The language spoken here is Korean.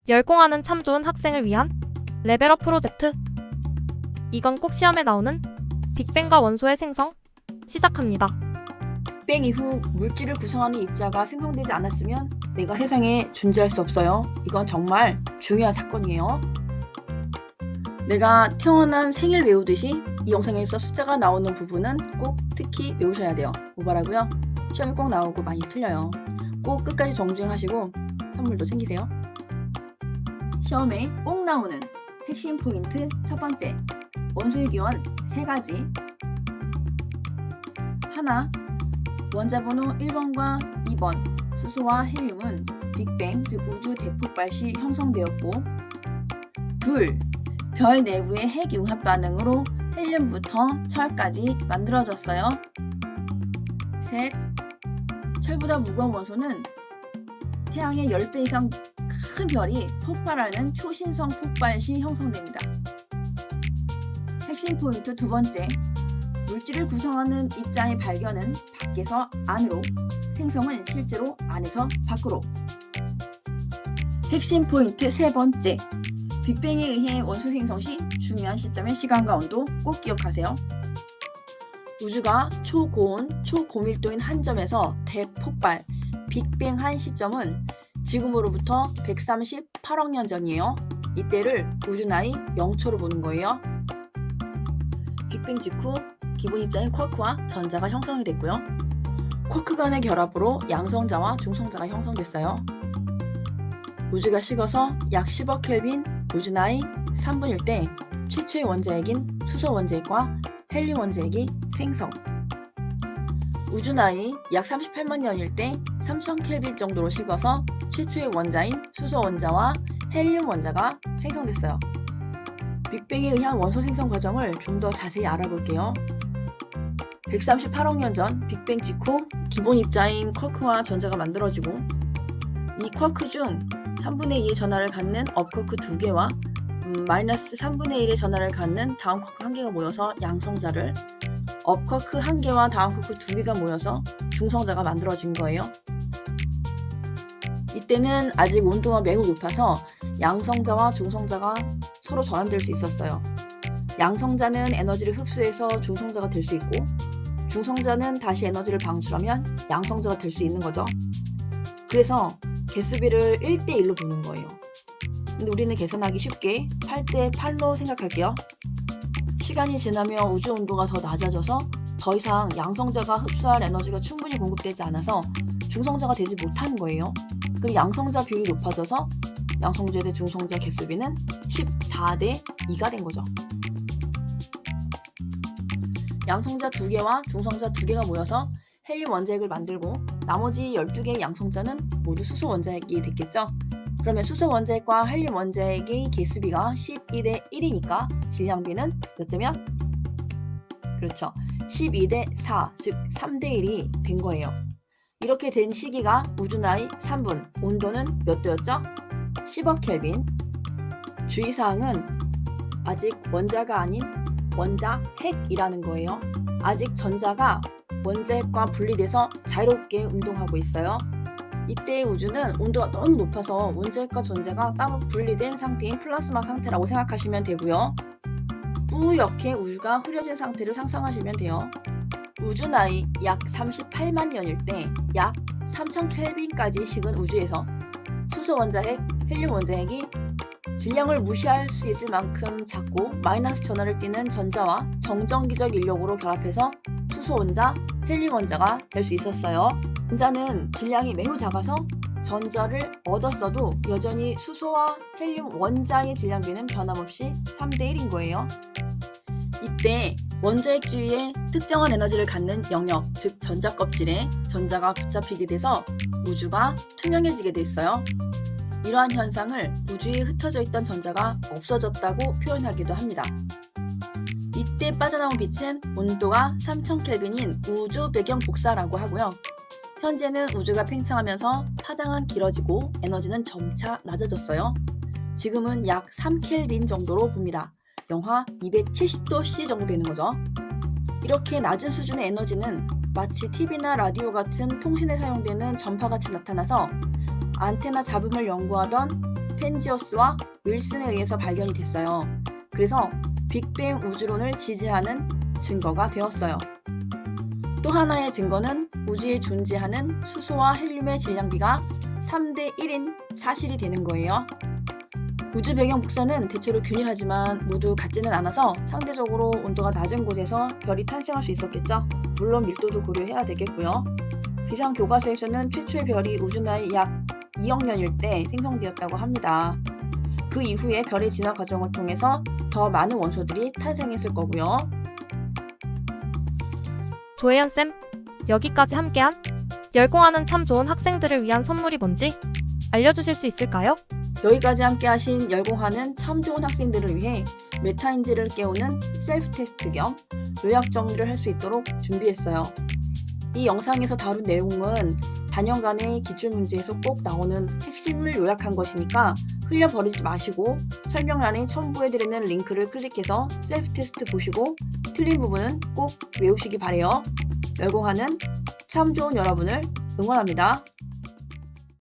열공하는 참 좋은 학생을 위한 레벨업 프로젝트. 이건 꼭 시험에 나오는 빅뱅과 원소의 생성 시작합니다. 빅뱅 이후 물질을 구성하는 입자가 생성되지 않았으면 내가 세상에 존재할 수 없어요. 이건 정말 중요한 사건이에요. 내가 태어난 생일 외우듯이 이 영상에서 숫자가 나오는 부분은 꼭 특히 외우셔야 돼요. 모바라고요? 시험에 꼭 나오고 많이 틀려요. 꼭 끝까지 정주행하시고 선물도 챙기세요. 시험에 꼭 나오는 핵심 포인트 첫 번째, 원소의 기원 3가지. 하나, 원자번호 1번과 2번 수소와 헬륨은 빅뱅 즉 우주 대폭발 시 형성되었고, 둘, 별 내부의 핵융합 반응으로 헬륨부터 철까지 만들어졌어요. 셋, 철보다 무거운 원소는 태양의 10배 이상 큰 별이 폭발하는 초신성 폭발 시 형성됩니다. 핵심 포인트 두 번째, 물질을 구성하는 입자의 발견은 밖에서 안으로, 생성은 실제로 안에서 밖으로. 핵심 포인트 세 번째, 빅뱅에 의해 원소 생성 시 중요한 시점의 시간과 온도 꼭 기억하세요. 우주가 초고온, 초고밀도인 한 점에서 대폭발, 빅뱅한 시점은 지금으로부터 138억 년 전이에요. 이때를 우주 나이 0초로 보는 거예요. 빅뱅 직후 기본 입자인 쿼크와 전자가 형성이 됐고요. 쿼크 간의 결합으로 양성자와 중성자가 형성됐어요. 우주가 식어서 약 10억 켈빈 우주 나이 3분일 때 최초의 원자핵인 수소 원자핵과 헬륨 원자핵이 생성. 우주 나이 약 38만 년일 때 3000 켈빈 정도로 식어서 최초의 원자인 수소 원자와 헬륨 원자가 생성됐어요. 빅뱅에 의한 원소 생성 과정을 좀 더 자세히 알아볼게요. 138억 년 전 빅뱅 직후 기본 입자인 쿼크와 전자가 만들어지고, 이 쿼크 중 3분의 2의 전하를 갖는 업쿼크 2개와 마이너스 3분의 1의 전하를 갖는 다운 쿼크 1개가 모여서 양성자를, 업쿼크 1개와 다운 쿼크 2개가 모여서 중성자가 만들어진 거예요. 이때는 아직 온도가 매우 높아서 양성자와 중성자가 서로 전환될 수 있었어요. 양성자는 에너지를 흡수해서 중성자가 될 수 있고, 중성자는 다시 에너지를 방출하면 양성자가 될 수 있는 거죠. 그래서 개수비를 1대1로 보는 거예요. 근데 우리는 계산하기 쉽게 8대8로 생각할게요. 시간이 지나면 우주 온도가 더 낮아져서 더 이상 양성자가 흡수할 에너지가 충분히 공급되지 않아서 중성자가 되지 못하는 거예요. 그럼 양성자 비율이 높아져서 양성자 대 중성자 개수비는 14대 2가 된 거죠. 양성자 2개와 중성자 2개가 모여서 헬륨 원자핵을 만들고, 나머지 12개의 양성자는 모두 수소 원자핵이 됐겠죠. 그러면 수소 원자핵과 헬륨 원자핵의 개수비가 12대 1이니까 질량비는 몇 대면? 그렇죠. 12대 4, 즉 3대 1이 된 거예요. 이렇게 된 시기가 우주 나이 3분, 온도는 몇 도였죠? 10억 켈빈. 주의사항은 아직 원자가 아닌 원자핵이라는 거예요. 아직 전자가 원자핵과 분리돼서 자유롭게 운동하고 있어요. 이때의 우주는 온도가 너무 높아서 원자핵과 전자가 따로 분리된 상태인 플라스마 상태라고 생각하시면 되고요. 뿌옇게 우주가 흐려진 상태를 상상하시면 돼요. 우주 나이 약 38만 년일 때 약 3000 켈빈까지 식은 우주에서 수소 원자핵, 헬륨 원자핵이 질량을 무시할 수 있을 만큼 작고 마이너스 전하를 띠는 전자와 정전기적 인력으로 결합해서 수소 원자, 헬륨 원자가 될 수 있었어요. 전자는 질량이 매우 작아서 전자를 얻었어도 여전히 수소와 헬륨 원자의 질량비는 변함없이 3대 1인 거예요. 이때 원자핵 주위에 특정한 에너지를 갖는 영역, 즉 전자 껍질에 전자가 붙잡히게 돼서 우주가 투명해지게 됐어요. 이러한 현상을 우주에 흩어져 있던 전자가 없어졌다고 표현하기도 합니다. 이때 빠져나온 빛은 온도가 3000 켈빈인 우주 배경 복사라고 하고요. 현재는 우주가 팽창하면서 파장은 길어지고 에너지는 점차 낮아졌어요. 지금은 약 3 켈빈 정도로 봅니다. 영하 270도C 정도 되는 거죠. 이렇게 낮은 수준의 에너지는 마치 TV나 라디오 같은 통신에 사용되는 전파같이 나타나서 안테나 잡음을 연구하던 펜지어스와 윌슨에 의해서 발견이 됐어요. 그래서 빅뱅 우주론을 지지하는 증거가 되었어요. 또 하나의 증거는 우주에 존재하는 수소와 헬륨의 질량비가 3대 1인 사실이 되는 거예요. 우주 배경 복사는 대체로 균일하지만 모두 같지는 않아서 상대적으로 온도가 낮은 곳에서 별이 탄생할 수 있었겠죠. 물론 밀도도 고려해야 되겠고요. 비상 교과서에서는 최초의 별이 우주 나이 약 2억 년일 때 생성되었다고 합니다. 그 이후에 별의 진화 과정을 통해서 더 많은 원소들이 탄생했을 거고요. 조혜연쌤, 여기까지 함께한 열공하는 참 좋은 학생들을 위한 선물이 뭔지 알려주실 수 있을까요? 여기까지 함께 하신 열공하는 참 좋은 학생들을 위해 메타인지를 깨우는 셀프 테스트 겸 요약 정리를 할 수 있도록 준비했어요. 이 영상에서 다룬 내용은 단연간의 기출문제에서 꼭 나오는 핵심을 요약한 것이니까 흘려버리지 마시고 설명란에 첨부해드리는 링크를 클릭해서 셀프 테스트 보시고 틀린 부분은 꼭 외우시기 바래요. 열공하는 참 좋은 여러분을 응원합니다.